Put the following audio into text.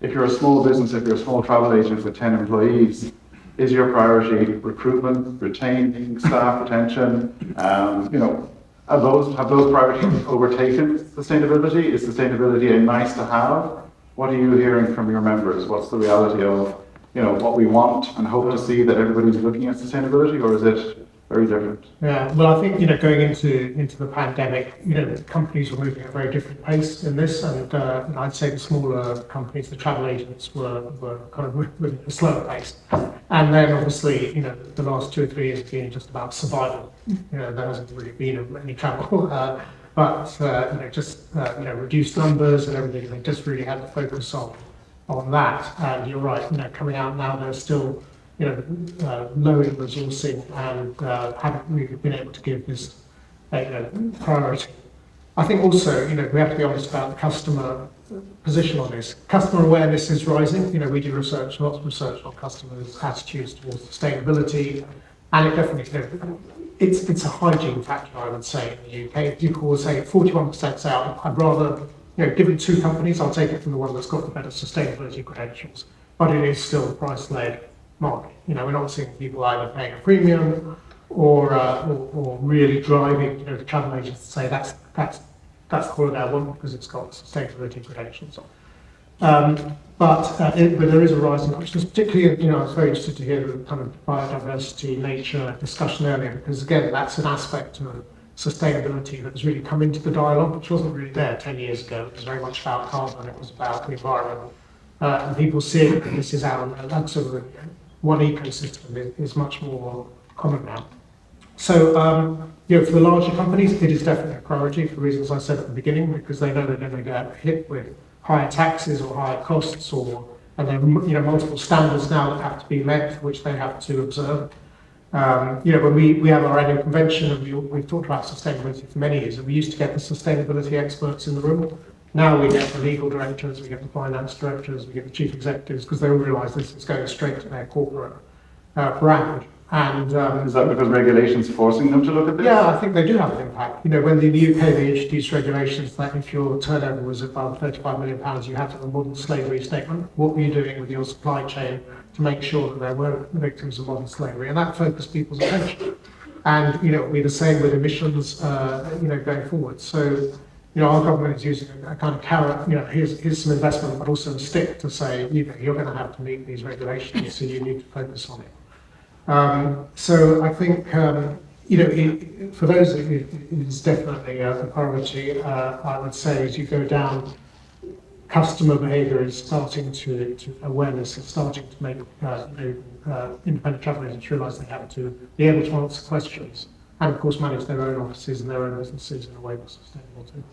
if you're a small business, if you're a small travel agent with 10 employees, is your priority recruitment, retaining staff, retention? Have those priorities overtaken sustainability? Is sustainability a nice to have? What are you hearing from your members? What's the reality of what we want and hope to see that everybody's looking at sustainability, or is it very different? Yeah, well, I think going into the pandemic, companies were moving at a very different pace in this, and I'd say the smaller companies, the travel agents, were kind of moving at a slower pace. And then obviously, the last 2 or 3 years have been just about survival. There hasn't really been any travel, but reduced numbers and everything. They just really had to focus on that. And you're right, coming out now, there's still low in resourcing and haven't really been able to give this priority. I think also, we have to be honest about the customer position on this. Customer awareness is rising. We do research, lots of research on customers' attitudes towards sustainability, and it definitely, it's a hygiene factor, I would say, in the UK. People will say 41% say, I'd rather, given 2 companies, I'll take it from the one that's got the better sustainability credentials. But it is still a price-led market. We're not seeing people either paying a premium or really driving, the travel agents to say that's the holiday I want because it's got sustainability credentials. But there is a rise in consciousness, particularly, I was very interested to hear the kind of biodiversity, nature discussion earlier, because again, that's an aspect of sustainability that has really come into the dialogue, which wasn't really there 10 years ago. It was very much about carbon, it was about the environment. And people see it, and this is our, that sort of one ecosystem is much more common now. So, for the larger companies, it is definitely a priority for reasons I said at the beginning, because they know they're going to get hit with higher taxes or higher costs, and there are multiple standards now that have to be met, which they have to observe. When we have our annual convention, and we've talked about sustainability for many years, and we used to get the sustainability experts in the room. Now we get the legal directors, we get the finance directors, we get the chief executives, because they all realise this is going straight to their corporate brand. And is that because regulations forcing them to look at this? Yeah, I think they do have an impact. When in the UK they introduced regulations that if your turnover was above £35 million, you had to have a modern slavery statement. What were you doing with your supply chain to make sure that there were victims of modern slavery? And that focused people's attention. And it'll be the same with emissions, going forward. So, our government is using a kind of carrot. Here's some investment, but also a stick to say, you're going to have to meet these regulations, so you need to focus on it. So I think, for those, it is definitely a priority. I would say as you go down, customer behaviour is starting to awareness is starting to make independent travel agents realise they have to be able to answer questions and, of course, manage their own offices and their own businesses in a way that's sustainable too.